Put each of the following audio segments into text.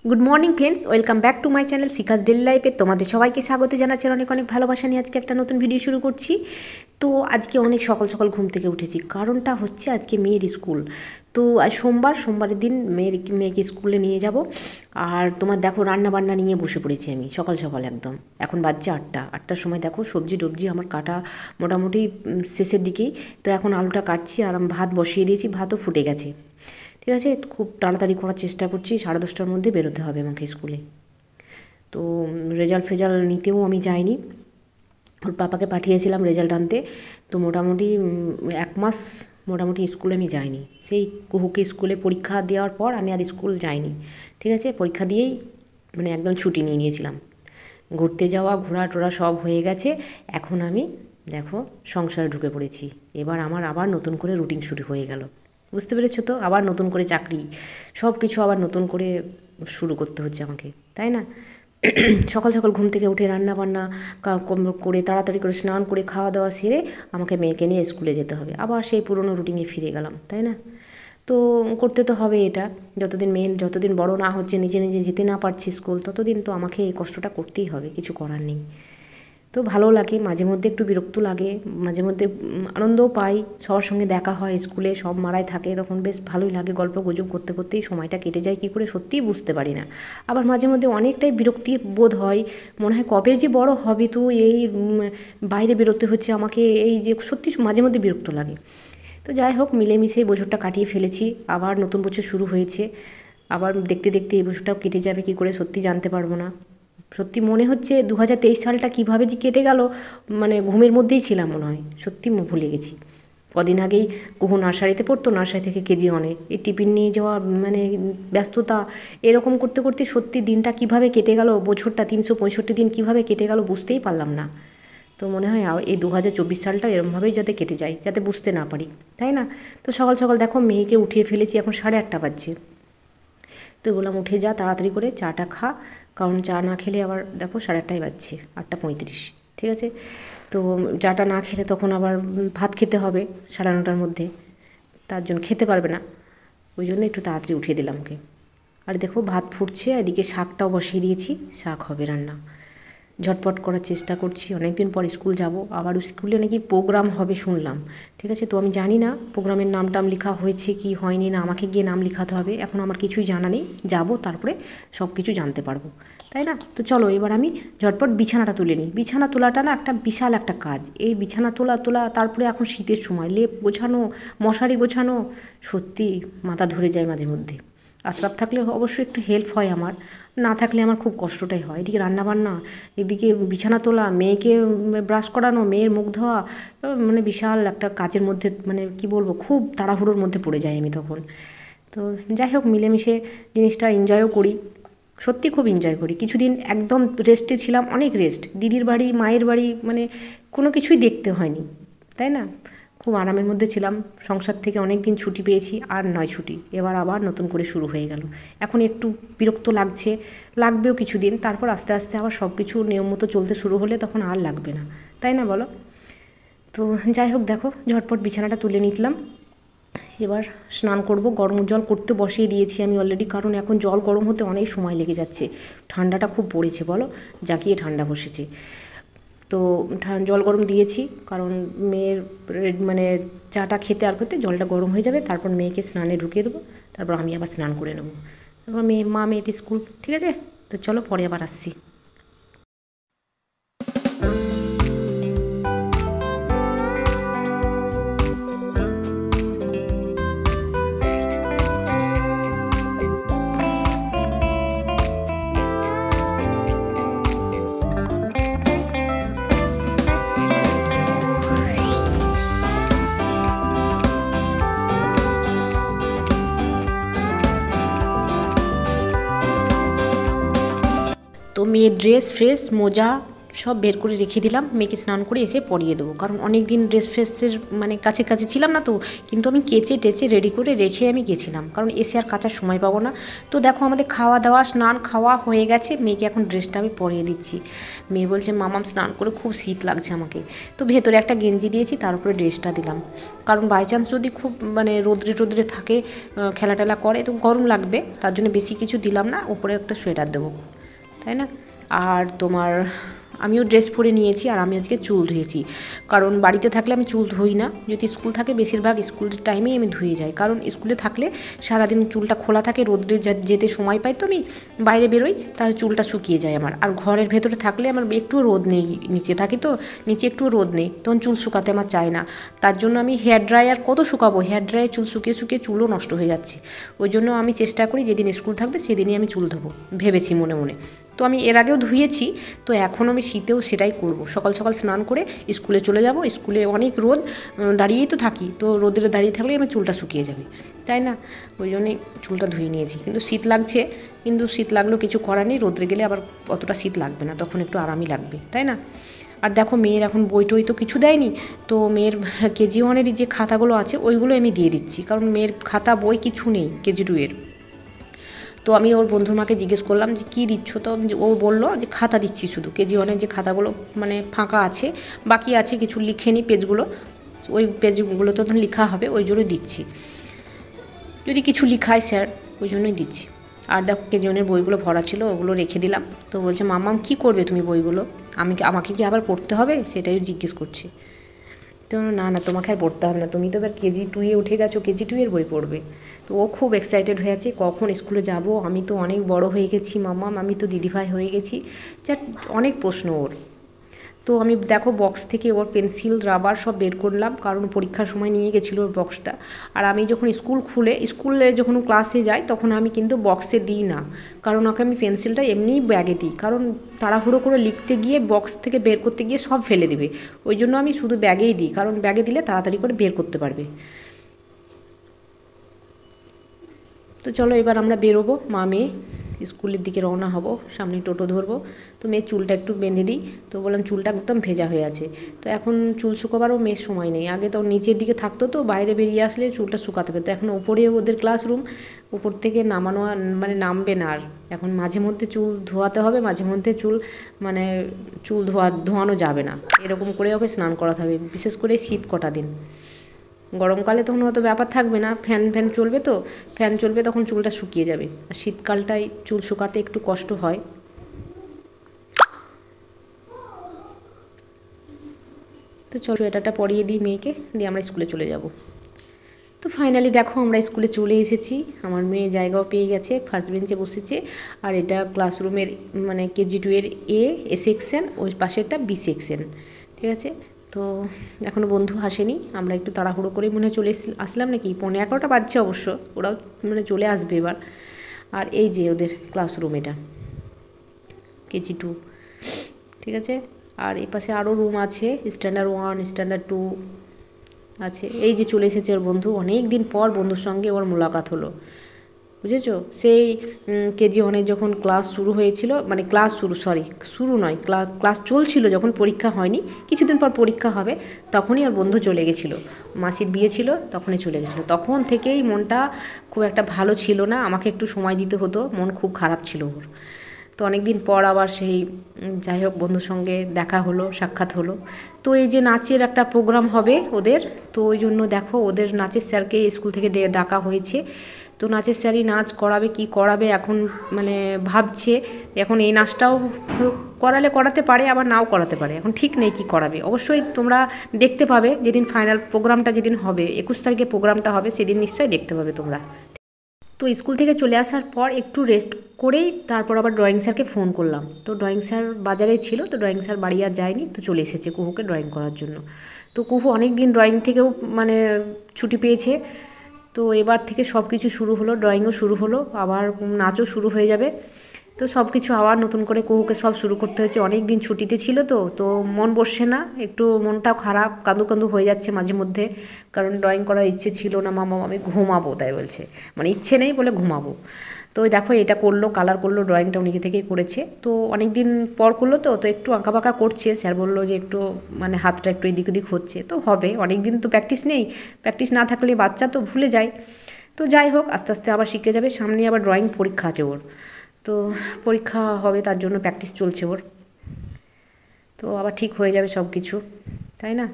Good morning friends, welcome back to my channel Shikha's daily লাইফে। তোমাদের সবাইকে স্বাগত জানাচ্ছি, অনেক অনেক ভালোবাসা নিয়ে আজকে একটা নতুন ভিডিও শুরু করছি। তো আজকে অনেক সকাল সকাল ঘুম থেকে উঠেছি, কারণটা হচ্ছে আজকে মেয়ের স্কুল। তো আজ সোমবারের দিন মেয়েকে স্কুলে নিয়ে যাব। আর তোমার দেখো রান্না বান্না নিয়ে বসে পড়েছি আমি সকাল সকাল একদম। এখন বাজছে 8টার সময়। দেখো সবজি টবজি আমার কাটা মোটামুটি শেষের দিকেই। তো এখন আলুটা কাটছি আর আমি ভাত বসিয়ে দিয়েছি, ভাতও ফুটে গেছে। ঠিক আছে, খুব তাড়াতাড়ি করার চেষ্টা করছি, 10:30টার মধ্যে বেরোতে হবে আমাকে স্কুলে। তো রেজাল্ট নিতেও আমি যাইনি, ওর পাপাকে পাঠিয়েছিলাম রেজাল্ট আনতে। তো মোটামুটি 1 মাস মোটামুটি স্কুলে আমি যাইনি। সেই কুহুকে স্কুলে পরীক্ষা দেওয়ার পর আমি আর স্কুল যাইনি। ঠিক আছে, পরীক্ষা দিয়েই মানে একদম ছুটি নিয়ে নিয়েছিলাম। ঘুরতে যাওয়া ঘোরা টোরা সব হয়ে গেছে। এখন আমি দেখো সংসারে ঢুকে পড়েছি। এবার আমার আবার নতুন করে রুটিন শুরু হয়ে গেল। বুঝতে পেরেছো তো? আবার নতুন করে চাকরি, সব কিছু আবার নতুন করে শুরু করতে হচ্ছে আমাকে, তাই না? সকাল সকাল ঘুম থেকে উঠে রান্না বান্না করে তাড়াতাড়ি করে স্নান করে খাওয়া দাওয়া সেরে আমাকে মেয়েকে নিয়ে স্কুলে যেতে হবে। আবার সেই পুরনো রুটিনে ফিরে গেলাম, তাই না? তো করতে তো হবে এটা। যতদিন বড় না হচ্ছে, নিজে নিজে যেতে না পারছি স্কুল, ততদিন তো আমাকে এই কষ্টটা করতেই হবে, কিছু করার নেই। তো ভালো লাগে, মাঝে মধ্যে একটু বিরক্ত লাগে, মাঝে মধ্যে আনন্দও পাই। সবার সঙ্গে দেখা হয় স্কুলে, সব মারাই থাকে, তখন বেশ ভালোই লাগে। গল্প গুজব করতে করতেই সময়টা কেটে যায় কী করে সত্যিই বুঝতে পারি না। আবার মাঝে মধ্যে অনেকটাই বিরক্তি বোধ হয়, মনে হয় কবে যে বড় হবে, তো এই বাইরে বেরোতে হচ্ছে আমাকে, এই যে সত্যি মাঝে মধ্যে বিরক্ত লাগে। তো যাই হোক, মিলেমিশে এই বছরটা কাটিয়ে ফেলেছি। আবার নতুন বছর শুরু হয়েছে। আবার দেখতে দেখতে এই বছরটাও কেটে যাবে কী করে সত্যি জানতে পারবো না। সত্যি মনে হচ্ছে 2023 সালটা কীভাবে যে কেটে গেল, মানে ঘুমের মধ্যেই ছিলাম মনে হয়, সত্যি ভুলে গেছি। কদিন আগেই কুহু নার্সারিতে পড়তো, নার্সারি থেকে কেজি ওয়ানে এই টিফিন নিয়ে যাওয়া, মানে ব্যস্ততা, এরকম করতে করতে সত্যি দিনটা কীভাবে কেটে গেল, বছরটা 365 দিন কীভাবে কেটে গেল বুঝতেই পারলাম না। তো মনে হয় এই 2024 সালটা এরমভাবেই যাতে কেটে যায়, যাতে বুঝতে না পারি, তাই না? তো সকাল সকাল দেখো মেয়েকে উঠিয়ে ফেলেছি, এখন 8:30 বাজছে। তো বললাম উঠে যা তাড়াতাড়ি করে চাটা খা, কারণ চা না খেলে আবার দেখো 8:30 বাজছে, 8:35। ঠিক আছে, তো চাটা না খেলে তখন আবার ভাত খেতে হবে 9:30টার মধ্যে, তার জন্য খেতে পারবে না, ওই জন্য একটু তাড়াতাড়ি উঠিয়ে দিলাম ওকে। আর দেখো ভাত ফুটছে, এদিকে শাকটাও বসিয়ে দিয়েছি, শাক হবে রান্না। ঝটপট করার চেষ্টা করছি, অনেক দিন পর স্কুল যাব। আবার স্কুলে নাকি প্রোগ্রাম হবে শুনলাম। ঠিক আছে, তো আমি জানি না প্রোগ্রামের নাম লেখা হয়েছে কি হয়নি, না আমাকে গিয়ে নাম লেখাতে হবে, এখন আমার কিছুই জানা নেই। যাব, তারপরে সব কিছু জানতে পারবো, তাই না? তো চলো এবার আমি ঝটপট বিছানাটা তুলে নিই। বিছানা তোলাটা না একটা বিশাল একটা কাজ। এই বিছানা তোলা, তারপরে এখন শীতের সময় লেপ গোছানো, মশারি গোছানো, সত্যি মাথা ধরে যায় মাঝে মধ্যে। আশরাফ থাকলে অবশ্যই একটু হেল্প হয় আমার, না থাকলে আমার খুব কষ্টটাই হয়। এদিকে রান্নাবান্না, এদিকে বিছানা তোলা, মেয়েকে ব্রাশ করানো, মেয়ের মুখ ধোয়া, মানে বিশাল একটা কাজের মধ্যে, মানে কি বলবো, খুব তাড়াহুড়োর মধ্যে পড়ে যাই আমি তখন। তো যাই হোক, মিলেমিশে জিনিসটা এনজয়ও করি, সত্যি খুব এনজয় করি। কিছুদিন একদম রেস্টে ছিলাম, অনেক রেস্ট, দিদির বাড়ি মায়ের বাড়ি, মানে কোনো কিছুই দেখতে হয়নি, তাই না? খুব আরামের মধ্যে ছিলাম, সংসার থেকে অনেক দিন ছুটি পেয়েছি, আর নয় ছুটি, এবার আবার নতুন করে শুরু হয়ে গেল। এখন একটু বিরক্ত লাগবেও কিছুদিন, তারপর আস্তে আস্তে আবার সব কিছু নিয়ম মতো চলতে শুরু হলে তখন আর লাগবে না, তাই না বলো? তো যাই হোক, দেখো ঝটপট বিছানাটা তুলে নিলাম। এবার স্নান করব, গরম জল করতে বসিয়ে দিয়েছি আমি অলরেডি, কারণ এখন জল গরম হতে অনেক সময় লেগে যাচ্ছে। ঠান্ডাটা খুব পড়েছে বলো, জাকিয়ে ঠান্ডা বসেছে। তো জল গরম দিয়েছি, কারণ মেয়ের মানে চাটা খেতে আর করতে জলটা গরম হয়ে যাবে, তারপর মেয়েকে স্নানে ঢুকিয়ে দেবো, তারপর আমি আবার স্নান করে নেবো, তারপর মেয়েতে স্কুল। ঠিক আছে, তো চলো পরে আবার আসছি। তো মেয়ের ড্রেস ফ্রেস মোজা সব বের করে রেখে দিলাম, মেয়েকে স্নান করে এসে পরিয়ে দেবো, কারণ অনেক দিন ড্রেস ফ্রেসের মানে কাছে ছিলাম না তো, কিন্তু আমি কেচে টেচে রেডি করে রেখে আমি গেছিলাম, কারণ এসে আর কাচার সময় পাবো না। তো দেখো আমাদের খাওয়া দাওয়া স্নান খাওয়া হয়ে গেছে, মেয়েকে এখন ড্রেসটা আমি পরিয়ে দিচ্ছি। মেয়ে বলছে মামাম স্নান করে খুব শীত লাগছে আমাকে, তো ভেতরে একটা গেঞ্জি দিয়েছি, তার উপরে ড্রেসটা দিলাম, কারণ বাই চান্স যদি খুব মানে রোদ্রে থাকে, খেলা টেলা করে তো গরম লাগবে, তার জন্য বেশি কিছু দিলাম না, উপরে একটা সোয়েটার দেবো, তাই না। আর তোমার আমিও ড্রেস পরে নিয়েছি, আর আমি আজকে চুল ধুয়েছি, কারণ বাড়িতে থাকলে আমি চুল ধুই না, যদি স্কুল থাকে বেশিরভাগ স্কুলের টাইমেই আমি ধুয়ে যাই, কারণ স্কুলে থাকলে সারাদিন চুলটা খোলা থাকে, রোদ্রে যেতে সময় পাই, তো আমি বাইরে বেরোই, তাহলে চুলটা শুকিয়ে যায় আমার। আর ঘরের ভেতরে থাকলে আমার একটুও রোদ নেই, নিচে থাকি তো নিচে একটুও রোদ নেই, তখন চুল শুকাতে আমার চায় না, তার জন্য আমি হেয়ার ড্রায়ার কত শুকাবো, হেয়ার ড্রায়ার চুল শুকিয়ে শুকিয়ে চুলও নষ্ট হয়ে যাচ্ছে, ওই জন্য আমি চেষ্টা করি যেদিন স্কুল থাকবে সেদিনই আমি চুল ধোবো, ভেবেছি মনে মনে। তো আমি এর আগেও ধুয়েছি, তো এখন আমি শীতেও সেটাই করব, সকাল সকাল স্নান করে স্কুলে চলে যাব, স্কুলে অনেক রোদ, দাঁড়িয়েই তো থাকি, তো রোদে দাঁড়িয়ে থাকলে আমার চুলটা শুকিয়ে যাবে, তাই না, ওই জন্যই চুলটা ধুয়ে নিয়েছি। কিন্তু শীত লাগছে, কিন্তু শীত লাগলেও কিছু করার নেই, রোদ্রে গেলে আবার অতটা শীত লাগবে না, তখন একটু আরামই লাগবে, তাই না। আর দেখো মেয়ের এখন বই টই তো কিছু দেয়নি, তো মেয়ের কেজি ওয়ানেরই যে খাতাগুলো আছে ওইগুলো আমি দিয়ে দিচ্ছি, কারণ মেয়ের খাতা বই কিছু নেই কেজি টু এর। তো আমি ওর বন্ধুর মাকে জিজ্ঞেস করলাম যে কী দিচ্ছ, তো ও বললো যে খাতা দিচ্ছি, শুধু কেজি ওয়ানের যে খাতাগুলো মানে ফাঁকা আছে, বাকি আছে কিছু লিখে নি পেজগুলো, ওই পেজগুলো তো লেখা হবে, ওই জন্য দিচ্ছি, যদি কিছু লিখায় স্যার ওই জন্যই দিচ্ছি। আর দেখো কেজি ওয়ানের বইগুলো ভরা ছিল, ওগুলো রেখে দিলাম। তো বলছে মাম্মাম কী করবে তুমি বইগুলো, আমাকে কি আবার পড়তে হবে, সেটাই জিজ্ঞেস করছি। তো না না, তোমাকে আর পড়তে হবে না, তুমি তো এবার কেজি টুয়ে উঠে গেছো, কেজি টু এর বই পড়বে। তো ও খুব এক্সাইটেড হয়ে আছে, কখন স্কুলে যাব, আমি তো অনেক বড় হয়ে গেছি মাম্মাম, আমি তো দিদিভাই হয়ে গেছি, যা অনেক প্রশ্ন ওর। তো আমি দেখো বক্স থেকে ওর পেন্সিল রাবার সব বের করলাম, কারণ পরীক্ষার সময় নিয়ে গেছিলো ওর বক্সটা। আর আমি যখন স্কুলে যখন ক্লাসে যাই তখন আমি কিন্তু বক্সে দিই না, কারণ ওকে আমি পেন্সিলটা এমনিই ব্যাগে দিই, কারণ তাড়াহুড়ো করে লিখতে গিয়ে বক্স থেকে বের করতে গিয়ে সব ফেলে দিবে, ওই জন্য আমি শুধু ব্যাগেই দিই, কারণ ব্যাগে দিলে তাড়াতাড়ি করে বের করতে পারবে। তো চলো এবার আমরা বেরোবো, মা মেয়ে স্কুলের দিকে রওনা হব, সামনে টোটো ধরবো। তো মেয়ের চুলটা একটু বেঁধে দিই, তো বললাম চুলটা একদম ভেজা হয়ে আছে, তো এখন চুল শুকাবারও মেয়ের সময় নেই, আগে তো নিচের দিকে থাকতো, তো বাইরে বেরিয়ে আসলে চুলটা শুকাতে পেতো, এখন ওপরে ওদের ক্লাসরুম, উপর থেকে নামানো মানে নামবে না আর, এখন মাঝে মধ্যে চুল ধোয়াতে হবে, মাঝে মধ্যে চুল মানে চুল ধোয়ানো যাবে না, এরকম করে ওকে স্নান করাতে হবে, বিশেষ করে শীত কটা দিন। গরমকালে তখন হয়তো ব্যাপার থাকবে না, ফ্যান চলবে, তো ফ্যান চলবে তখন চুলটা শুকিয়ে যাবে, আর শীতকালটায় চুল শুকাতে একটু কষ্ট হয়। তো চলো সোয়েটারটা পরিয়ে দিই মেয়েকে, দিয়ে আমরা স্কুলে চলে যাব। তো ফাইনালি দেখো আমরা স্কুলে চলে এসেছি, আমার মেয়ে জায়গাও পেয়ে গেছে, ফার্স্ট বেঞ্চে বসেছে, আর এটা ক্লাসরুমের মানে কেজি টু এর এ সেকশন, ওই পাশেরটা বি সেকশন, ঠিক আছে। তো এখনও বন্ধু আসেনি, আমরা একটু তাড়াহুড়ো করে মনে চলে আসলাম, নাকি 11:15 বাজছে অবশ্য, ওরাও মানে চলে আসবে এবার। আর এই যে ওদের ক্লাসরুম, এটা কেজি টু, ঠিক আছে। আর এই পাশে আরও রুম আছে, স্ট্যান্ডার্ড 1 স্ট্যান্ডার্ড 2 আছে। এই যে চলে এসেছে ওর বন্ধু, অনেক দিন পর বন্ধুর সঙ্গে ওর মোলাকাত হলো, বুঝেছো। সেই কেজি ওয়ানের যখন ক্লাস শুরু হয়েছিল, মানে শুরু নয়, ক্লাস চলছিল, যখন পরীক্ষা হয়নি, কিছুদিন পর পরীক্ষা হবে, তখনই ওর বন্ধু চলে গেছিলো, মাসির বিয়ে ছিল তখনই চলে গেছিলো, তখন থেকেই মনটা খুব একটা ভালো ছিল না, আমাকে একটু সময় দিতে হতো, মন খুব খারাপ ছিল ওর। তো অনেক দিন পর আবার সেই যাই হোক বন্ধুর সঙ্গে দেখা হলো, সাক্ষাৎ হলো। তো এই যে নাচের একটা প্রোগ্রাম হবে ওদের, তো ওই জন্য দেখো ওদের নাচের স্যারকে স্কুল থেকে ডাকা হয়েছে, তো নাচের স্যারই নাচ করাবে কি করাবে এখন মানে ভাবছে, এখন এই নাচটাও করাতে পারে আবার নাও করাতে পারে, এখন ঠিক নেই কি করাবে। অবশ্যই তোমরা দেখতে পাবে যেদিন ফাইনাল প্রোগ্রামটা যেদিন হবে, 21 তারিখে প্রোগ্রামটা হবে, সেদিন নিশ্চয়ই দেখতে পাবে তোমরা। তো স্কুল থেকে চলে আসার পর একটু রেস্ট করেই তারপর আবার ড্রয়িং স্যারকে ফোন করলাম, তো ড্রয়িং স্যার বাজারে ছিল, তো ড্রয়িং স্যার বাড়ি আর যায়নি, তো চলে এসেছে কুহুকে ড্রয়িং করার জন্য। তো কুহু অনেক দিন ড্রয়িং থেকেও মানে ছুটি পেয়েছে, তো এবার থেকে সব কিছু শুরু হলো, ড্রয়িংও শুরু হলো, আবার নাচও শুরু হয়ে যাবে, তো সব কিছু আবার নতুন করে কুহুকে সব শুরু করতে হচ্ছে, অনেক দিন ছুটিতে ছিল, তো মন বসছে না, একটু মনটাও খারাপ, কাঁদু হয়ে যাচ্ছে মাঝে মধ্যে, কারণ ড্রয়িং করার ইচ্ছে ছিল না, মামা আমি ঘুমাবো তাই বলছে, মানে ইচ্ছে নেই বলে ঘুমাবো। তো দেখো এটা করলো, কালার করলো, ড্রয়িংটাও নিজে থেকেই করেছে। তো অনেক দিন পর করলো, তো একটু আঁকাবাঁকা করছে। স্যার বললো যে একটু মানে হাতটা একটু এদিক ওদিক হচ্ছে, তো হবে, অনেক দিন তো প্র্যাকটিস নেই, প্র্যাকটিস না থাকলে বাচ্চা তো ভুলে যায়। তো যাই হোক, আস্তে আস্তে আবার শিখে যাবে। সামনে আবার ড্রয়িং পরীক্ষা আছে ওর, তো পরীক্ষা হবে, তার জন্য প্র্যাকটিস চলছে ওর। তো আবার ঠিক হয়ে যাবে সব কিছু, তাই না?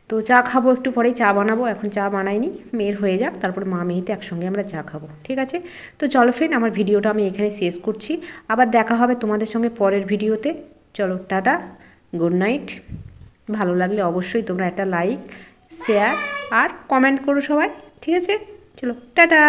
তো চা খাবো একটু পরেই, চা বানাবো, এখন চা বানাইনি, মেয়ের হয়ে যাক, তারপরে মা মেয়েতে একসঙ্গে আমরা চা খাবো, ঠিক আছে? তো চলো ফ্রেন্ড, আমার ভিডিওটা আমি এখানে শেষ করছি, আবার দেখা হবে তোমাদের সঙ্গে পরের ভিডিওতে। চলো টাটা, গুড নাইট। ভালো লাগলে অবশ্যই তোমরা একটা লাইক, শেয়ার আর কমেন্ট করো সবাই, ঠিক আছে? চলো টাটা।